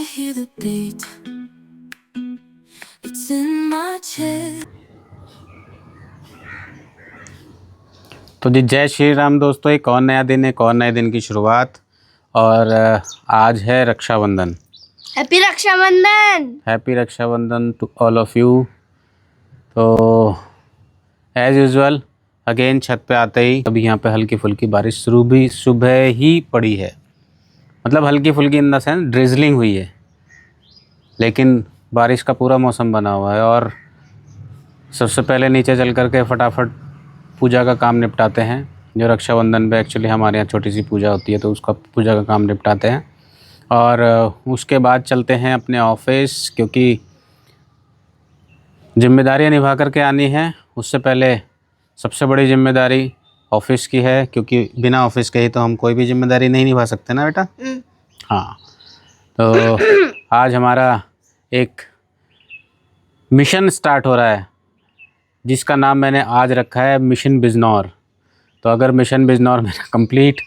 hear the beat. It's in my chest. तो जी जय श्री राम दोस्तों, एक और नया दिन, एक और नए दिन की शुरुआत। और आज है Rakshabandhan. Happy Rakshabandhan. Happy Rakshabandhan to all of you. तो एज यूजुअल अगेन छत पे आते ही अभी यहाँ पे हल्की फुल्की बारिश शुरू भी सुबह ही पड़ी है। मतलब हल्की फुल्की इन द सेंस ड्रिजलिंग हुई है, लेकिन बारिश का पूरा मौसम बना हुआ है। और सबसे पहले नीचे चल कर के फटाफट पूजा का काम निपटाते हैं। जो रक्षाबंधन पे एक्चुअली हमारे यहाँ छोटी सी पूजा होती है, तो उसका पूजा का काम निपटाते हैं। और उसके बाद चलते हैं अपने ऑफिस, क्योंकि जिम्मेदारियाँ निभा करके आनी है। उससे पहले सबसे बड़ी जिम्मेदारी ऑफिस की है, क्योंकि बिना ऑफिस के ही तो हम कोई भी जिम्मेदारी नहीं निभा सकते ना बेटा। हाँ, तो आज हमारा एक मिशन स्टार्ट हो रहा है, जिसका नाम मैंने आज रखा है मिशन बिजनौर। तो अगर मिशन बिजनौर मेरा कंप्लीट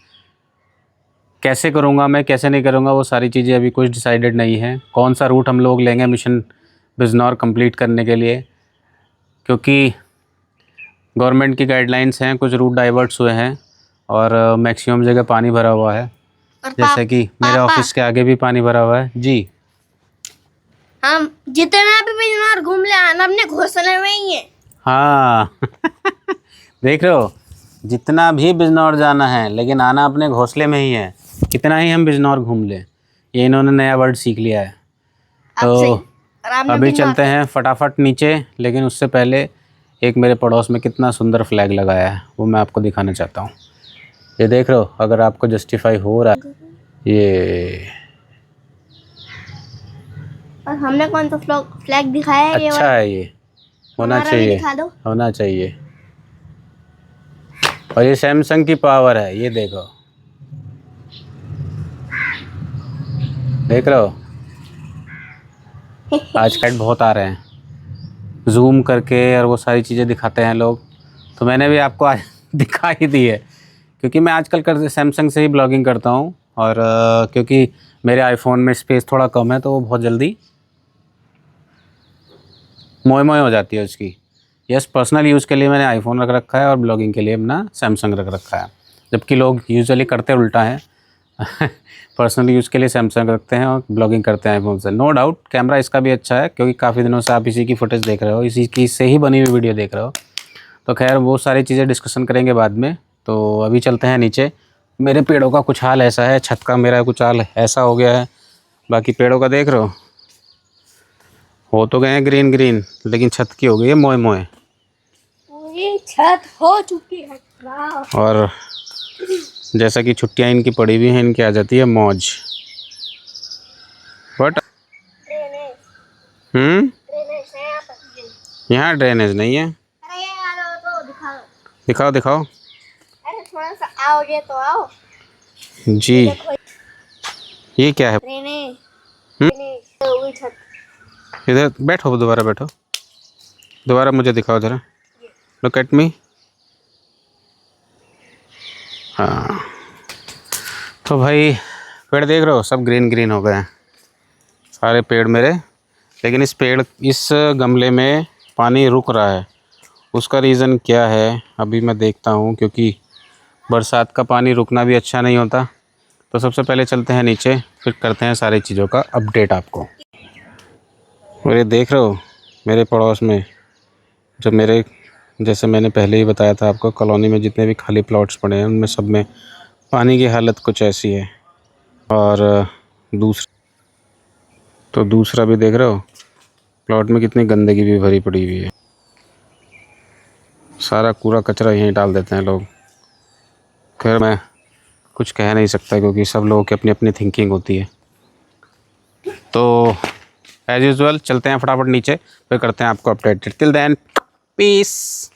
कैसे करूँगा मैं, कैसे नहीं करूँगा, वो सारी चीज़ें अभी कुछ डिसाइडेड नहीं है। कौन सा रूट हम लोग लेंगे मिशन बिजनौर कंप्लीट करने के लिए, क्योंकि गवर्नमेंट की गाइडलाइंस हैं, कुछ रूट डाइवर्ट्स हुए हैं और मैक्सिमम जगह पानी भरा हुआ है। जैसे कि मेरे ऑफिस के आगे भी पानी भरा हुआ है जी। हम जितना भी बिजनौर घूम ले आना अपने घोंसले में ही है। हाँ देख रहे हो, जितना भी बिजनौर जाना है लेकिन आना अपने घोंसले में ही है। कितना ही हम बिजनौर घूम ले, ये इन्होंने नया वर्ड सीख लिया है। तो अभी चलते हैं फटाफट नीचे, लेकिन उससे पहले एक मेरे पड़ोस में कितना सुंदर फ्लैग लगाया है वो मैं आपको दिखाना चाहता हूँ। ये देख रहे हो, अगर आपको जस्टिफाई हो रहा है ये। और हमने कौन सा फ्लैग दिखाया है? अच्छा है, ये होना चाहिए, दिखा दो। होना चाहिए। और ये सैमसंग की पावर है, ये देखो, देख रहे हो। आज कट बहुत आ रहे हैं, जूम करके और वो सारी चीज़ें दिखाते हैं लोग। तो मैंने भी आपको आज दिखा ही दी है, क्योंकि मैं आजकल कर सैमसंग से ही ब्लॉगिंग करता हूँ। और क्योंकि मेरे आईफोन में स्पेस थोड़ा कम है, तो वो बहुत जल्दी मोए मोए हो जाती है उसकी। यस, पर्सनल यूज़ के लिए मैंने आईफोन रख रखा है और ब्लॉगिंग के लिए अपना सैमसंग रख रखा है, जबकि लोग यूजुअली करते उल्टा है पर्सनल यूज़ के लिए सैमसंग रखते हैं और ब्लॉगिंग करते हैं आईफोन से। नो डाउट कैमरा इसका भी अच्छा है, क्योंकि काफ़ी दिनों से आप इसी की फुटेज देख रहे हो, इसी की से ही बनी हुई वीडियो देख रहे हो। तो खैर वो सारी चीज़ें डिस्कशन करेंगे बाद में। तो अभी चलते हैं नीचे। मेरे पेड़ों का कुछ हाल ऐसा है, छत का मेरा कुछ हाल ऐसा हो गया है। बाकी पेड़ों का देख रहे हो तो गए हैं ग्रीन ग्रीन, लेकिन छत की हो गई है मोए मोए। पूरी छत हो चुकी है। और जैसा कि छुट्टियां इनकी पड़ी हुई हैं, इनकी आ जाती है मौज। बट यहाँ ड्रेनेज नहीं है। अरे यार तो दिखा दो। दिखाओ दिखाओ। अरे थोड़ा सा आओगे तो आओ जी, ये क्या है? वही छत। इधर बैठो, दोबारा बैठो, दोबारा मुझे दिखाओ जरा। Look at me. हाँ, तो भाई पेड़ देख रहे हो, सब ग्रीन ग्रीन हो गए हैं सारे पेड़ मेरे। लेकिन इस गमले में पानी रुक रहा है। उसका रीज़न क्या है अभी मैं देखता हूँ, क्योंकि बरसात का पानी रुकना भी अच्छा नहीं होता। तो सबसे पहले चलते हैं नीचे, फिर करते हैं सारी चीज़ों का अपडेट आपको। और ये देख रहे हो मेरे पड़ोस में, जो मेरे, जैसे मैंने पहले ही बताया था आपको, कॉलोनी में जितने भी खाली प्लॉट्स पड़े हैं उनमें सब में पानी की हालत कुछ ऐसी है। और दूसरा भी देख रहे हो, प्लॉट में कितनी गंदगी भी भरी पड़ी हुई है। सारा कूड़ा कचरा यहीं डाल देते हैं लोग। खैर मैं कुछ कह नहीं सकता, क्योंकि सब लोगों की अपनी अपनी थिंकिंग होती है। तो एज यूजुअल चलते हैं फटाफट नीचे, फिर करते हैं आपको update. Till then peace.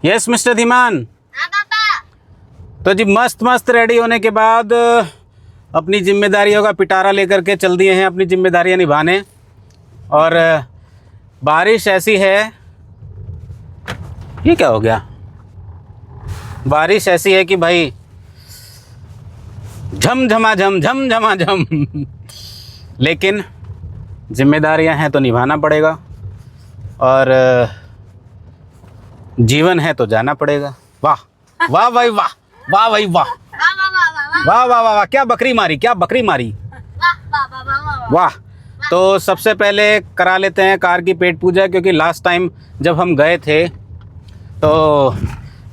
Yes mister Dhiman. हाँ पापा। तो जी मस्त मस्त रेडी होने के बाद अपनी जिम्मेदारियों का पिटारा लेकर के चल दिए हैं अपनी जिम्मेदारियां निभाने। और बारिश ऐसी है, ये क्या हो गया, बारिश ऐसी है कि भाई झम झम। लेकिन जिम्मेदारियां हैं तो निभाना पड़ेगा, और जीवन है तो जाना पड़ेगा। वाह वाह भाई वाह, वाह भाई वाह, वाह वाह वाह वाह, क्या बकरी मारी, क्या बकरी मारी, वाह। तो सबसे पहले करा लेते हैं कार की पेट पूजा, क्योंकि लास्ट टाइम जब हम गए थे तो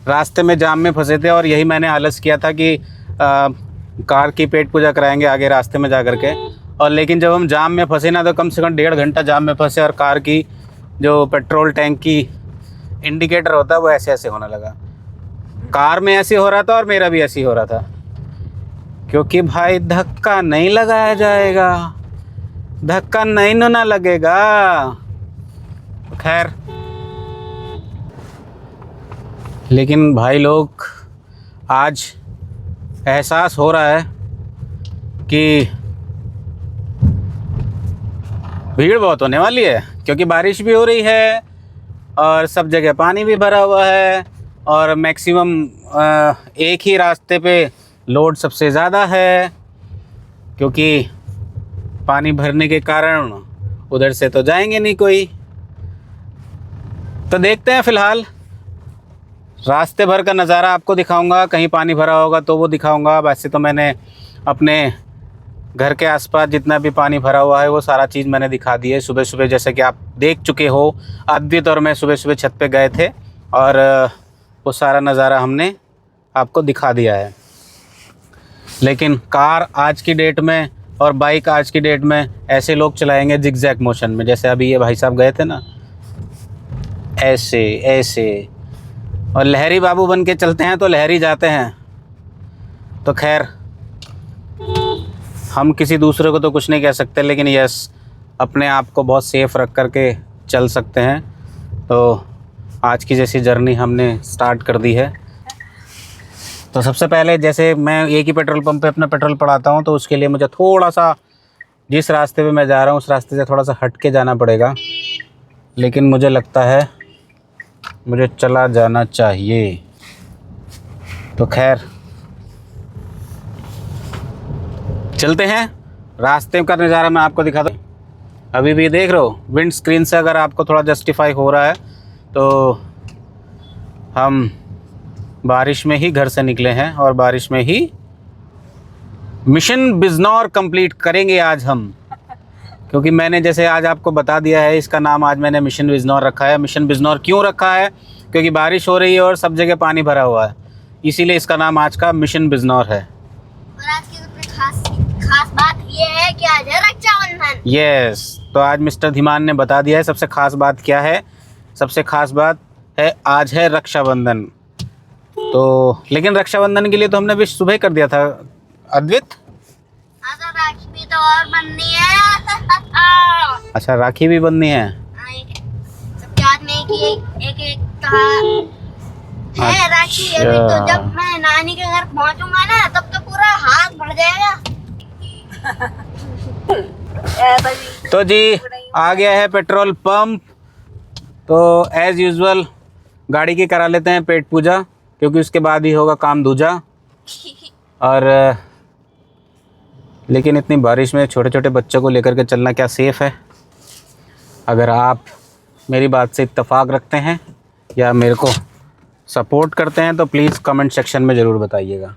रास्ते में जाम में फंसे थे, और यही मैंने आलस किया था कि कार की पेट पूजा कराएंगे आगे रास्ते में जा कर के। और लेकिन जब हम जाम में फंसे ना, तो कम से कम 1.5 घंटा जाम में फंसे, और कार की जो पेट्रोल टैंक की इंडिकेटर होता है वो ऐसे ऐसे होने लगा। कार में ऐसे हो रहा था और मेरा भी ऐसे ही हो रहा था, क्योंकि भाई धक्का नहीं लगाया जाएगा, धक्का नहीं ना लगेगा। खैर, लेकिन भाई लोग आज एहसास हो रहा है कि भीड़ बहुत होने वाली है, क्योंकि बारिश भी हो रही है और सब जगह पानी भी भरा हुआ है, और मैक्सिमम एक ही रास्ते पे लोड सबसे ज़्यादा है, क्योंकि पानी भरने के कारण उधर से तो जाएंगे नहीं कोई। तो देखते हैं, फ़िलहाल रास्ते भर का नज़ारा आपको दिखाऊंगा, कहीं पानी भरा होगा तो वो दिखाऊंगा। वैसे तो मैंने अपने घर के आसपास जितना भी पानी भरा हुआ है वो सारा चीज़ मैंने दिखा दी है सुबह सुबह, जैसे कि आप देख चुके हो। अद्वित और मैं सुबह सुबह छत पे गए थे और वो सारा नज़ारा हमने आपको दिखा दिया है। लेकिन कार आज की डेट में और बाइक आज की डेट में ऐसे लोग चलाएंगे जिगजैग मोशन में, जैसे अभी ये भाई साहब गए थे ना, ऐसे ऐसे, और लहरी बाबू बन के चलते हैं तो लहरी जाते हैं। तो खैर, हम किसी दूसरे को तो कुछ नहीं कह सकते, लेकिन यस, अपने आप को बहुत सेफ़ रख कर के चल सकते हैं। तो आज की जैसी जर्नी हमने स्टार्ट कर दी है। तो सबसे पहले, जैसे मैं एक ही पेट्रोल पंप पे अपना पेट्रोल पड़ाता हूँ, तो उसके लिए मुझे थोड़ा सा, जिस रास्ते पे मैं जा रहा हूँ उस रास्ते से थोड़ा सा हट के जाना पड़ेगा, लेकिन मुझे लगता है मुझे चला जाना चाहिए। तो खैर, चलते हैं। रास्ते का नज़ारा मैं आपको दिखाता हूँ। अभी भी देख रहे हो विंड स्क्रीन से, अगर आपको थोड़ा जस्टिफाई हो रहा है तो हम बारिश में ही घर से निकले हैं और बारिश में ही मिशन बिजनौर कंप्लीट करेंगे आज हम, क्योंकि मैंने जैसे आज आपको बता दिया है, इसका नाम आज मैंने मिशन बिजनौर रखा है। मिशन बिजनौर क्यों रखा है? क्योंकि बारिश हो रही है और सब जगह पानी भरा हुआ है, इसीलिए इसका नाम आज का मिशन बिजनौर है। और आज की सबसे खास बात ये है कि आज है रक्षाबंधन। यस, तो आज मिस्टर धीमान ने बता दिया है सबसे खास बात क्या है। सबसे खास बात है आज है रक्षाबंधन। तो लेकिन रक्षाबंधन के लिए तो हमने विश सुबह कर दिया था अद्वित। राखी भी तो और बननी है। अच्छा, राखी भी बननी है। सबके हाथ में एक है राखी। अभी तो जब मैं नानी के घर पहुंचूंगा ना, तब तो पूरा हाथ भर जाएगा। तो जी, आ गया है पेट्रोल पंप। तो एज़ यूजुअल गाड़ी की करा लेते हैं पेट पूजा, क्योंकि उसके बाद ही होगा काम दूजा। और लेकिन इतनी बारिश में छोटे छोटे बच्चों को लेकर के चलना क्या सेफ़ है? अगर आप मेरी बात से इत्तेफाक रखते हैं या मेरे को सपोर्ट करते हैं तो प्लीज़ कमेंट सेक्शन में ज़रूर बताइएगा।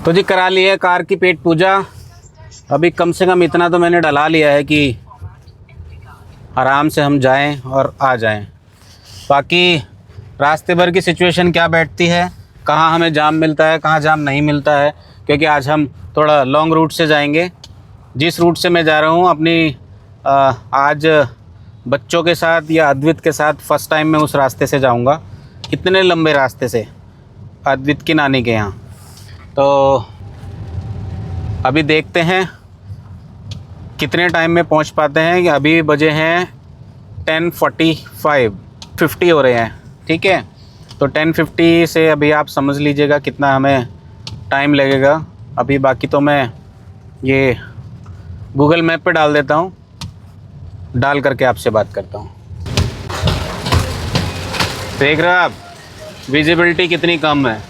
तो जी, करा लिए कार की पेट पूजा। अभी कम से कम इतना तो मैंने डला लिया है कि आराम से हम जाएं और आ जाएं। बाकी रास्ते भर की सिचुएशन क्या बैठती है, कहाँ हमें जाम मिलता है, कहाँ जाम नहीं मिलता है, क्योंकि आज हम थोड़ा लॉन्ग रूट से जाएंगे। जिस रूट से मैं जा रहा हूँ अपनी आज बच्चों के साथ या अद्वित के साथ फ़र्स्ट टाइम मैं उस रास्ते से जाऊँगा, इतने लंबे रास्ते से अद्वित की नानी के यहाँ। तो अभी देखते हैं कितने टाइम में पहुँच पाते हैं। अभी बजे हैं 10:45, 50 हो रहे हैं, ठीक है। तो 10:50 से अभी आप समझ लीजिएगा कितना हमें टाइम लगेगा। अभी बाकी तो मैं ये गूगल मैप पे डाल देता हूँ, डाल करके आपसे बात करता हूँ। देख रहे हो आप विजिबिलिटी कितनी कम है।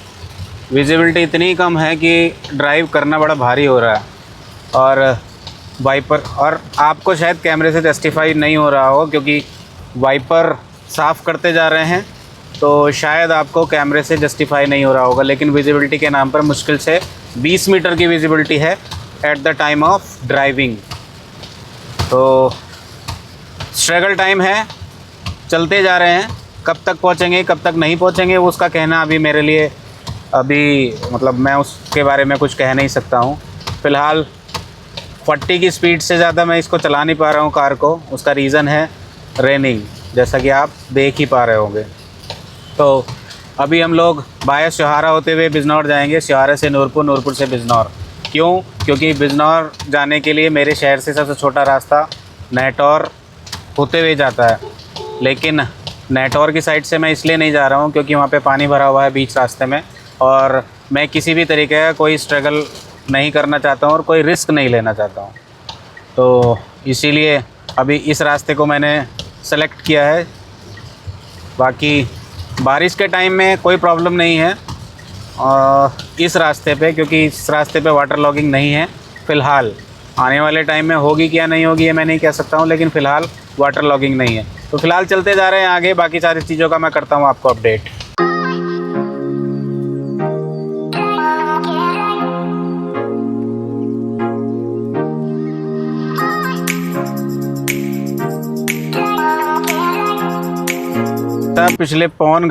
विजिबिलिटी इतनी कम है कि ड्राइव करना बड़ा भारी हो रहा है। और वाइपर, और आपको शायद कैमरे से जस्टिफाई नहीं हो रहा हो क्योंकि वाइपर साफ़ करते जा रहे हैं, तो शायद आपको कैमरे से जस्टिफाई नहीं हो रहा होगा। लेकिन विजिबिलिटी के नाम पर मुश्किल से 20 मीटर की विजिबिलिटी है at the time of driving. तो स्ट्रगल टाइम है, चलते जा रहे हैं। कब तक पहुंचेंगे कब तक नहीं पहुंचेंगे वो उसका कहना अभी मेरे लिए मतलब मैं उसके बारे में कुछ कह नहीं सकता हूं। फ़िलहाल 40 की स्पीड से ज़्यादा मैं इसको चला नहीं पा रहा हूं कार को। उसका रीज़न है रेनिंग, जैसा कि आप देख ही पा रहे होंगे। तो अभी हम लोग बाया सिहारा होते हुए बिजनौर जाएंगे, सिहारा से नूरपुर, नूरपुर से बिजनौर। क्यों? क्योंकि बिजनौर जाने के लिए मेरे शहर से सबसे छोटा रास्ता नेटौर होते हुए जाता है। लेकिन नेटौर की साइड से मैं इसलिए नहीं जा रहा हूँ क्योंकि वहाँ पे पानी भरा हुआ है बीच रास्ते में, और मैं किसी भी तरीके का कोई स्ट्रगल नहीं करना चाहता हूँ और कोई रिस्क नहीं लेना चाहता हूँ। तो इसीलिए अभी इस रास्ते को मैंने सेलेक्ट किया है। बाकी बारिश के टाइम में कोई प्रॉब्लम नहीं है इस रास्ते पे, क्योंकि इस रास्ते पे वाटर लॉगिंग नहीं है फ़िलहाल। आने वाले टाइम में होगी क्या नहीं होगी ये मैं नहीं कह सकता हूँ, लेकिन फ़िलहाल वाटर लॉगिंग नहीं है। तो फ़िलहाल चलते जा रहे हैं आगे, बाकी सारी चीज़ों का मैं करता हूँ आपको अपडेट। पिछले पौन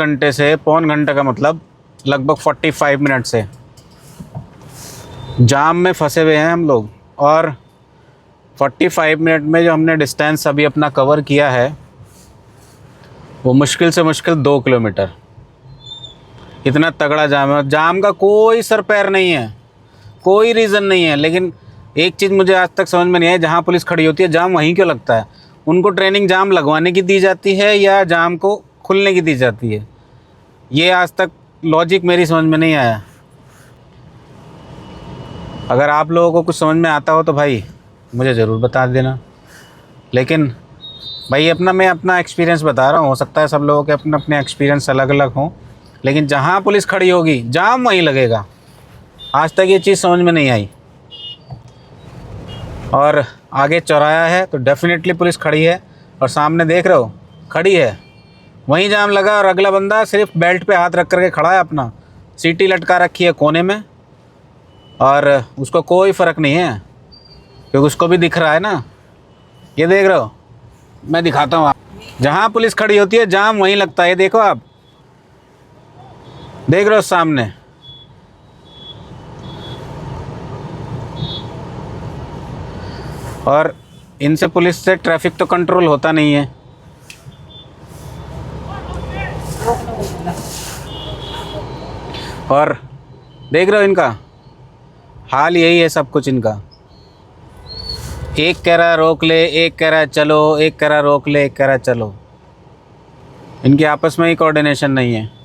घंटे का मतलब लगभग 45 मिनट से जाम में फंसे हुए हैं हम लोग। और 45 मिनट में जो हमने डिस्टेंस अभी अपना कवर किया है वो मुश्किल से मुश्किल 2 किलोमीटर। इतना तगड़ा जाम है, जाम का कोई सर पैर नहीं है, कोई रीज़न नहीं है। लेकिन एक चीज़ मुझे आज तक समझ में नहीं आई, जहाँ पुलिस खड़ी होती है जाम वहीं क्यों लगता है? उनको ट्रेनिंग जाम लगवाने की दी जाती है या जाम को खुलने की दी जाती है? ये आज तक लॉजिक मेरी समझ में नहीं आया। अगर आप लोगों को कुछ समझ में आता हो तो भाई मुझे ज़रूर बता देना। लेकिन भाई मैं अपना एक्सपीरियंस बता रहा हूँ, हो सकता है सब लोगों के अपने अपने एक्सपीरियंस अलग अलग हों, लेकिन जहाँ पुलिस खड़ी होगी जाम वहीं लगेगा। आज तक ये चीज़ समझ में नहीं आई। और आगे चौराहा है तो डेफिनेटली पुलिस खड़ी है, और सामने देख रहे हो खड़ी है, वहीं जाम लगा। और अगला बंदा सिर्फ बेल्ट पे हाथ रख करके खड़ा है, अपना सीटी लटका रखी है कोने में, और उसको कोई फ़र्क नहीं है क्योंकि उसको भी दिख रहा है ना। ये देख रहे हो, मैं दिखाता हूँ आप, जहाँ पुलिस खड़ी होती है जाम वहीं लगता है। ये देखो, आप देख रहे हो सामने। और इनसे पुलिस से ट्रैफिक तो कंट्रोल होता नहीं है। और देख रहे हो इनका हाल यही है, सब कुछ इनका। एक कह रहा रोक ले, एक कह रहा चलो, एक कह रहा रोक ले, एक कह रहा चलो। इनके आपस में ही कोऑर्डिनेशन नहीं है।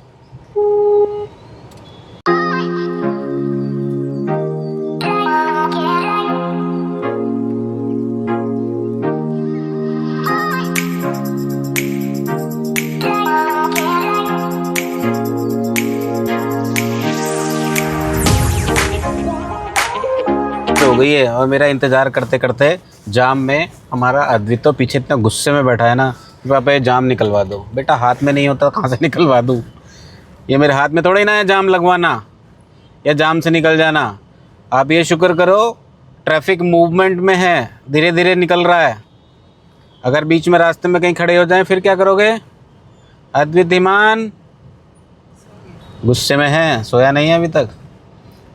हो गई है, और मेरा इंतज़ार करते करते जाम में हमारा अद्वित तो पीछे इतना गुस्से में बैठा है ना, पापा ये जाम निकलवा दो। बेटा हाथ में नहीं होता कहाँ से निकलवा दूँ? ये मेरे हाथ में थोड़ी ना है जाम लगवाना या जाम से निकल जाना। आप ये शुक्र करो ट्रैफिक मूवमेंट में है, धीरे धीरे निकल रहा है। अगर बीच में रास्ते में कहीं खड़े हो जाएं फिर क्या करोगे? अद्वित धीमान गुस्से में है, सोया नहीं है अभी तक,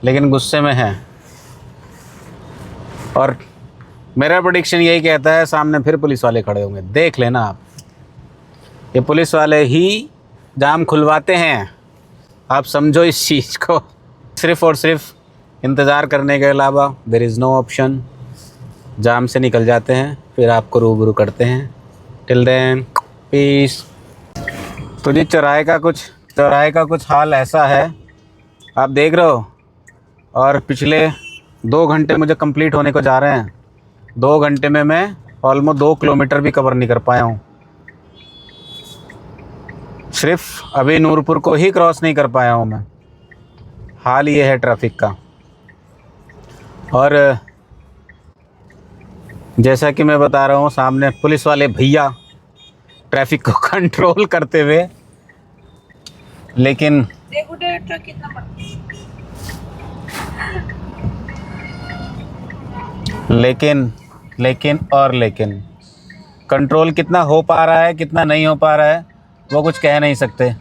लेकिन गुस्से में है। और मेरा प्रेडिक्शन यही कहता है सामने फिर पुलिस वाले खड़े होंगे, देख लेना आप। ये पुलिस वाले ही जाम खुलवाते हैं, आप समझो इस चीज़ को। सिर्फ़ और सिर्फ इंतज़ार करने के अलावा देयर इज़ नो ऑप्शन। जाम से निकल जाते हैं, फिर आपको रूबरू करते हैं। Till then peace. तो जी चौराहे का कुछ हाल ऐसा है, आप देख रहे हो। और पिछले 2 घंटे मुझे कंप्लीट होने को जा रहे हैं। 2 घंटे में मैं ऑलमोस्ट 2 किलोमीटर भी कवर नहीं कर पाया हूँ। सिर्फ अभी नूरपुर को ही क्रॉस नहीं कर पाया हूँ मैं। हाल ये है ट्रैफिक का। और जैसा कि मैं बता रहा हूँ, सामने पुलिस वाले भैया ट्रैफिक को कंट्रोल करते हुए, लेकिन लेकिन कंट्रोल कितना हो पा रहा है, कितना नहीं हो पा रहा है, वो कुछ कह नहीं सकते।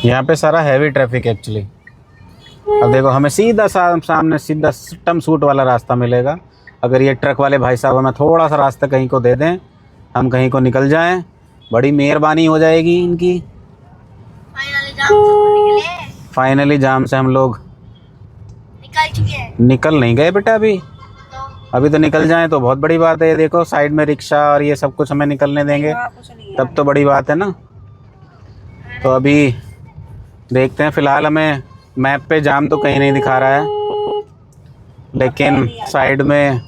यहाँ पे सारा हैवी ट्रैफिक एक्चुअली। अब देखो, हमें सीधा सामने सीधा टम सूट वाला रास्ता मिलेगा। अगर ये ट्रक वाले भाई साहब हमें थोड़ा सा रास्ता कहीं को दे दें, हम कहीं को निकल जाएं, बड़ी मेहरबानी हो जाएगी इनकी। फाइनली जाम से हम लोग निकल चुके हैं। निकल नहीं गए बेटा, अभी तो निकल जाएं तो बहुत बड़ी बात है। ये देखो साइड में रिक्शा और ये सब कुछ हमें निकलने देंगे तब तो बड़ी बात है ना। तो अभी देखते हैं। फ़िलहाल हमें मैप पे जाम तो कहीं नहीं दिखा रहा है, लेकिन साइड में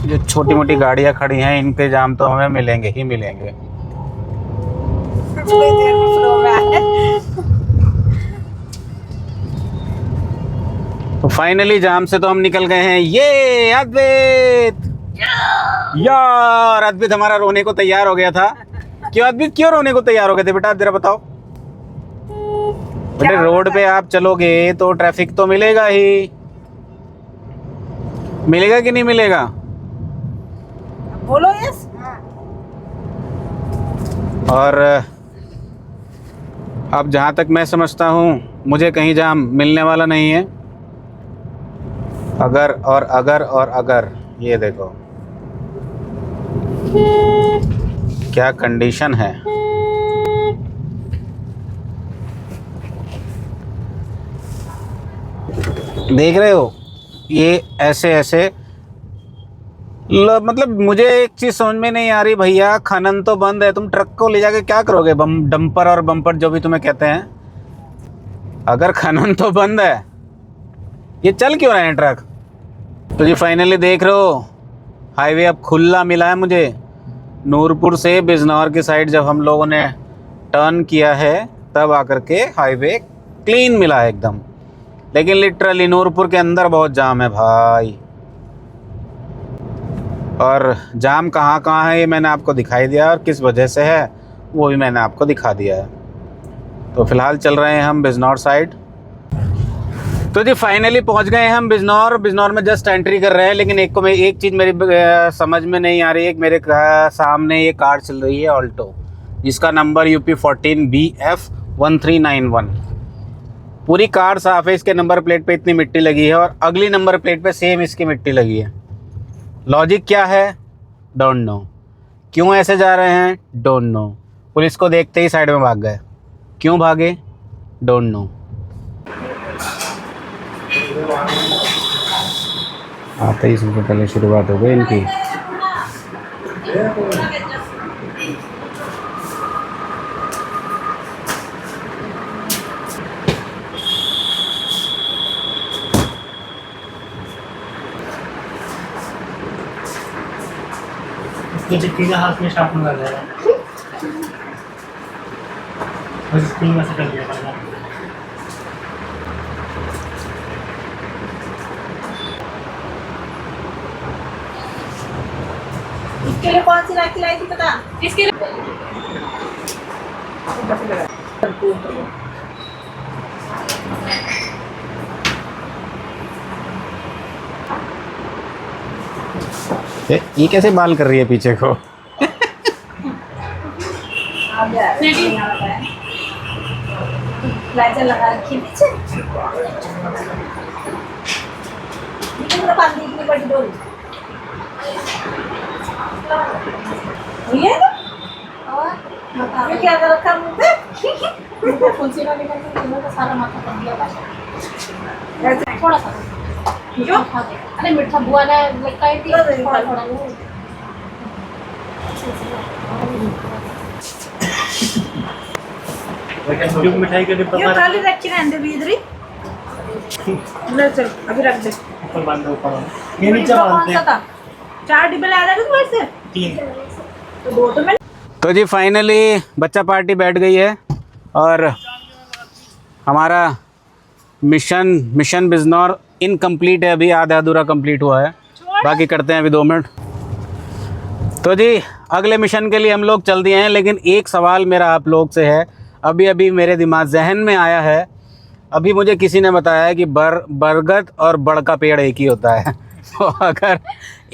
जो छोटी मोटी गाड़ियाँ खड़ी हैं इनके जाम तो हमें मिलेंगे ही मिलेंगे। तो फाइनली जाम से तो हम निकल गए हैं। ये अद्वैत, यार अद्वैत हमारा रोने को तैयार हो गया था। क्यों अद्वैत, क्यों रोने को तैयार हो गए थे बेटा, जरा बताओ। बेटे रोड पे आप चलोगे तो ट्रैफिक तो मिलेगा ही, मिलेगा कि नहीं मिलेगा? बोलो यस। और अब जहाँ तक मैं समझता हूँ मुझे कहीं जाम मिलने वाला नहीं है। अगर ये देखो क्या कंडीशन है। देख रहे हो ये ऐसे मतलब मुझे एक चीज़ समझ में नहीं आ रही भैया, खनन तो बंद है, तुम ट्रक को ले जाके क्या करोगे? डंपर और बम्पर जो भी तुम्हें कहते हैं, अगर खनन तो बंद है, ये चल क्यों रहे हैं ट्रक? तो जी फाइनली देख रहे हो हाईवे अब खुला मिला है मुझे। नूरपुर से बिजनौर की साइड जब हम लोगों ने टर्न किया है तब आकर के हाईवे क्लीन मिला है एकदम। लेकिन लिटरली नूरपुर के अंदर बहुत जाम है भाई। और जाम कहाँ है ये मैंने आपको दिखाई दिया, और किस वजह से है वो भी मैंने आपको दिखा दिया है। तो फ़िलहाल चल रहे हैं हम बिजनौर साइड। तो जी फाइनली पहुंच गए हैं हम बिजनौर में जस्ट एंट्री कर रहे हैं। लेकिन एक चीज़ मेरी समझ में नहीं आ रही है। मेरे सामने ये कार चल रही है ऑल्टो, जिसका नंबर UP 14 BF 1391। पूरी कार साफ है, इसके नंबर प्लेट पे इतनी मिट्टी लगी है और अगली नंबर प्लेट पे सेम इसकी मिट्टी लगी है। लॉजिक क्या है? Don't know. क्यों ऐसे जा रहे हैं? Don't know. पुलिस को देखते ही साइड में भाग गए। क्यों भागे? Don't know. आते ही सबसे पहले शुरुआत हो गई इनकी। चिट्ठी हाथ में स्टार्ट में लगा है, बस स्क्रीन में से कर दिया पड़ेगा। इसके लिए कौन सी राखी लाई थी पता? इसके लिए ये कैसे बाल कर रही है पीछे को? लाइटर लगा रखी है पीछे। इतना पानी इतनी बड़ी डोरी ये और ये क्या कर रखा मुंह पे? फुंसी वाली का सारा माथा कर दिया ऐसे थोड़ा सा जो अरे मीठा बुआ ने लगता है कि थोड़ा थोड़ा मिठाई के डिब्बा ये खाली रखी रहने दे इधर ही ले चल अभी रख दे। ऊपर बांध दो ऊपर वाला। ये नीचे बांधते हैं। 4 डिब्बे ला रहे थे तुम ऐसे 3 तो 2 तो मैं तो जी फाइनली बच्चा पार्टी बैठ गई है और हमारा मिशन बिजनौर इनकम्प्लीट है, अभी आधा अधूरा कंप्लीट हुआ है, बाकी करते हैं अभी 2 मिनट। तो जी अगले मिशन के लिए हम लोग चल दिए हैं, लेकिन एक सवाल मेरा आप लोग से है, अभी अभी मेरे दिमाग जहन में आया है। अभी मुझे किसी ने बताया है कि बरगद और बड़ का पेड़ एक ही होता है। तो अगर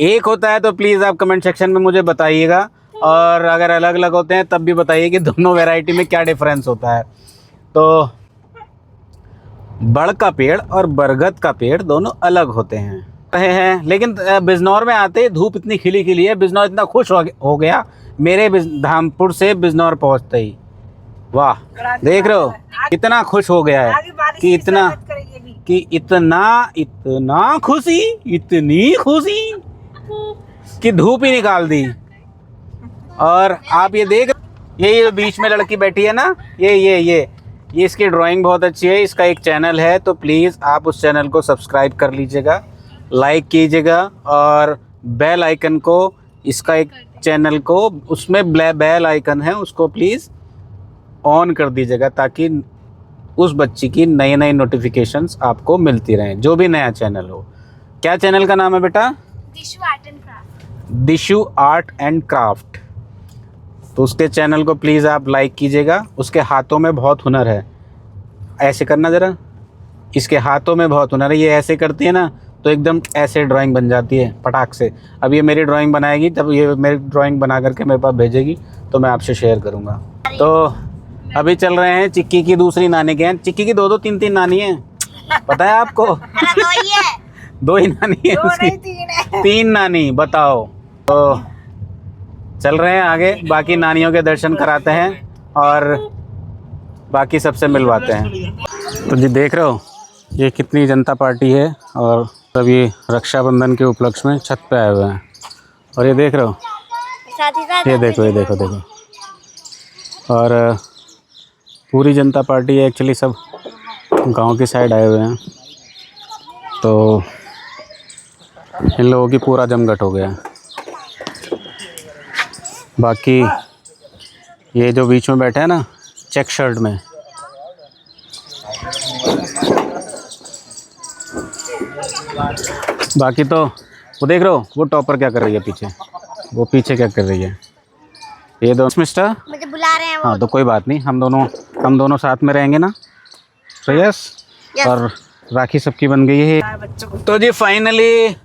एक होता है तो प्लीज़ आप कमेंट सेक्शन में मुझे बताइएगा, और अगर अलग अलग होते हैं तब भी बताइए कि दोनों वैरायटी में क्या डिफरेंस होता है। तो बड़ का पेड़ और बरगद का पेड़ दोनों अलग होते हैं लेकिन बिजनौर में आते ही धूप इतनी खिली खिली है, बिजनौर इतना खुश हो गया मेरे धामपुर से बिजनौर पहुंचते ही। वाह, देख रहे हो कितना खुश हो गया है कि इतना खुशी, इतनी खुशी कि धूप ही निकाल दी। और आप ये देख, ये बीच में लड़की बैठी है ना, ये इसकी ड्राइंग बहुत अच्छी है। इसका एक चैनल है, तो प्लीज़ आप उस चैनल को सब्सक्राइब कर लीजिएगा, लाइक कीजिएगा, और बेल आइकन को, इसका एक चैनल को उसमें बेल आइकन है उसको प्लीज़ ऑन कर दीजिएगा, ताकि उस बच्ची की नई नई नोटिफिकेशंस आपको मिलती रहें, जो भी नया चैनल हो। क्या चैनल का नाम है बेटा? Dishu art and craft. Dishu art and craft. तो उसके चैनल को प्लीज़ आप लाइक कीजिएगा। उसके हाथों में बहुत हुनर है, ऐसे करना ज़रा, इसके हाथों में बहुत हुनर है। ये ऐसे करती है ना तो एकदम ऐसे ड्राइंग बन जाती है पटाख से। अब ये मेरी ड्राइंग बनाएगी, तब ये मेरी ड्राइंग बना करके मेरे पास भेजेगी तो मैं आपसे शेयर करूँगा। तो अभी चल रहे हैं चिक्की की दूसरी नानी के यहाँ। चिक्की की 2-2 3-3 नानी हैं, पता है आपको? 2 ही नानी है उसकी, 3 नानी, बताओ। तो चल रहे हैं आगे, बाकी नानियों के दर्शन कराते हैं और बाकी सबसे मिलवाते हैं। तो जी देख रहे हो ये कितनी जनता पार्टी है, और सब ये रक्षाबंधन के उपलक्ष्य में छत पे आए हुए हैं। और ये देख रहे हो, साथ ही साथ ये देखो। और पूरी जनता पार्टी एक्चुअली सब गांव की साइड आए हुए हैं, तो इन लोगों की पूरा जमघट हो गया। बाकी ये जो बीच में बैठे हैं ना चेक शर्ट में, बाकी तो वो देख रहे हो वो टॉपर क्या कर रही है पीछे, वो पीछे क्या कर रही है। ये दो मिस्टर मुझे बुला रहे हैं वो। हाँ, तो कोई बात नहीं, हम दोनों साथ में रहेंगे ना। तो यस, और राखी सबकी बन गई है। तो जी फाइनली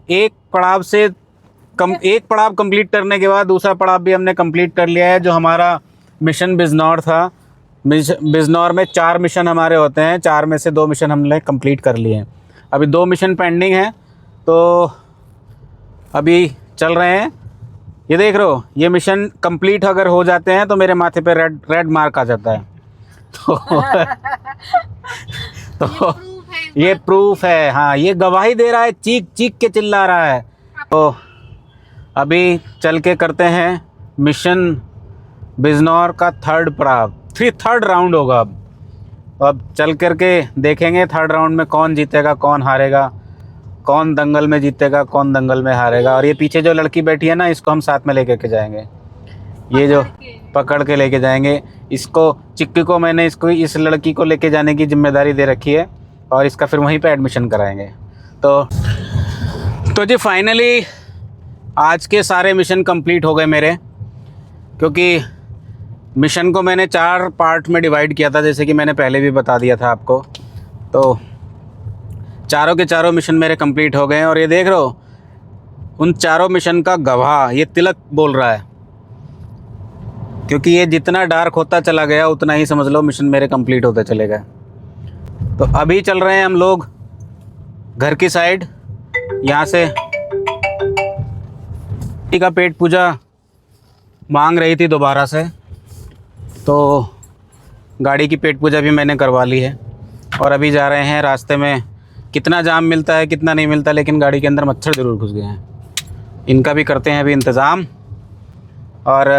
एक पड़ाव कंप्लीट करने के बाद दूसरा पड़ाव भी हमने कंप्लीट कर लिया है, जो हमारा मिशन बिजनौर था। बिजनौर में 4 मिशन हमारे होते हैं, 4 में से 2 मिशन हमने कंप्लीट कर लिए हैं। अभी 2 मिशन पेंडिंग हैं, तो अभी चल रहे हैं। ये देख रहे हो, ये मिशन कंप्लीट अगर हो जाते हैं तो मेरे माथे पे रेड मार्क आ जाता है। तो ये प्रूफ है, हाँ, ये गवाही दे रहा है, चीख के चिल्ला रहा है। तो अभी चल के करते हैं मिशन बिजनौर का थर्ड राउंड होगा। अब चल करके देखेंगे 3rd राउंड में कौन जीतेगा, कौन हारेगा, कौन दंगल में जीतेगा, कौन दंगल में हारेगा। और ये पीछे जो लड़की बैठी है ना, इसको हम साथ में लेकर के जाएंगे, ये जो पकड़ के लेके जाएंगे इसको। चिक्की को मैंने इस लड़की को लेके जाने की जिम्मेदारी दे रखी है, और इसका फिर वहीं पे एडमिशन कराएंगे। तो जी फाइनली आज के सारे मिशन कंप्लीट हो गए मेरे, क्योंकि मिशन को मैंने 4 पार्ट में डिवाइड किया था, जैसे कि मैंने पहले भी बता दिया था आपको। तो चारों के चारों मिशन मेरे कंप्लीट हो गए हैं। और ये देख रहे हो, उन चारों मिशन का गवाह ये तिलक बोल रहा है, क्योंकि ये जितना डार्क होता चला गया उतना ही समझ लो मिशन मेरे कंप्लीट होते चले गए। तो अभी चल रहे हैं हम लोग घर की साइड। यहाँ से का पेट पूजा मांग रही थी दोबारा से, तो गाड़ी की पेट पूजा भी मैंने करवा ली है। और अभी जा रहे हैं, रास्ते में कितना जाम मिलता है कितना नहीं मिलता, लेकिन गाड़ी के अंदर मच्छर ज़रूर घुस गए हैं, इनका भी करते हैं अभी इंतज़ाम। और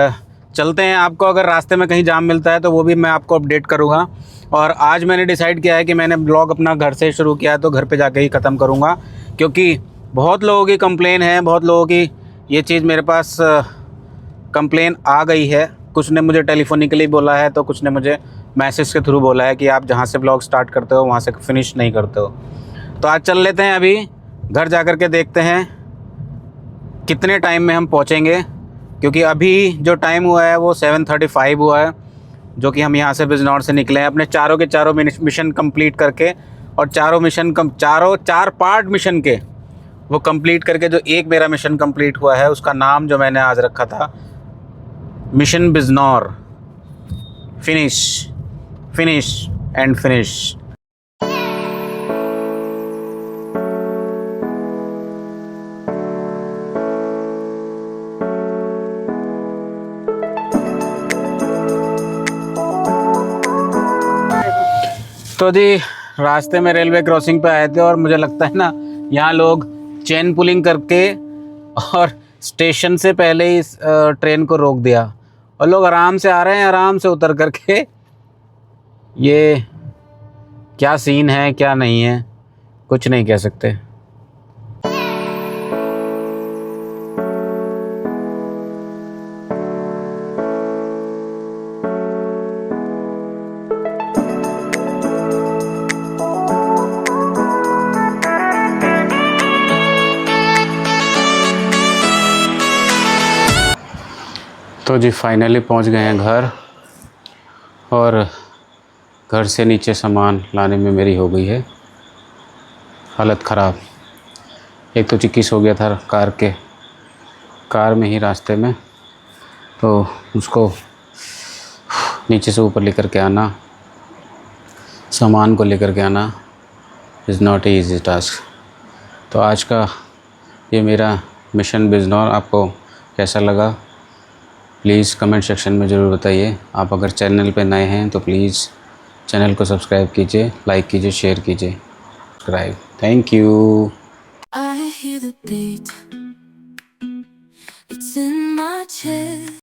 चलते हैं। आपको अगर रास्ते में कहीं जाम मिलता है तो वो भी मैं आपको अपडेट करूँगा। और आज मैंने डिसाइड किया है कि मैंने ब्लॉग अपना घर से शुरू किया है तो घर पे जाके ही ख़त्म करूँगा, क्योंकि बहुत लोगों की कंप्लेन है, बहुत लोगों की ये चीज़ मेरे पास कंप्लेन आ गई है। कुछ ने मुझे टेलीफोनिकली बोला है तो कुछ ने मुझे मैसेज के थ्रू बोला है कि आप जहाँ से ब्लॉग स्टार्ट करते हो वहाँ से फिनिश नहीं करते हो। तो आज चल लेते हैं, अभी घर जा कर के देखते हैं कितने टाइम में हम पहुँचेंगे, क्योंकि अभी जो टाइम हुआ है वो 7:35 हुआ है, जो कि हम यहाँ से बिजनौर से निकले हैं अपने चारों के चारों मिशन कंप्लीट करके। और चार पार्ट मिशन के वो कंप्लीट करके जो एक मेरा मिशन कंप्लीट हुआ है उसका नाम जो मैंने आज रखा था mission Bijnor, finish and finish. तो जी रास्ते में रेलवे क्रॉसिंग पे आए थे और मुझे लगता है ना यहाँ लोग चेन पुलिंग करके और स्टेशन से पहले ही ट्रेन को रोक दिया और लोग आराम से आ रहे हैं, आराम से उतर करके। ये क्या सीन है क्या नहीं है कुछ नहीं कह सकते। तो जी फाइनली पहुंच गए हैं घर, और घर से नीचे सामान लाने में मेरी हो गई है हालत ख़राब। एक तो चिक्कीस हो गया था कार में ही रास्ते में, तो उसको नीचे से ऊपर लेकर के आना, सामान को लेकर के आना is not a easy task. तो आज का ये मेरा मिशन बिजनौर आपको कैसा लगा प्लीज़ कमेंट सेक्शन में ज़रूर बताइए। आप अगर चैनल पे नए हैं तो प्लीज़ चैनल को सब्सक्राइब कीजिए, लाइक कीजिए, शेयर कीजिए, subscribe. Thank you. I hear the beat. It's in my chest.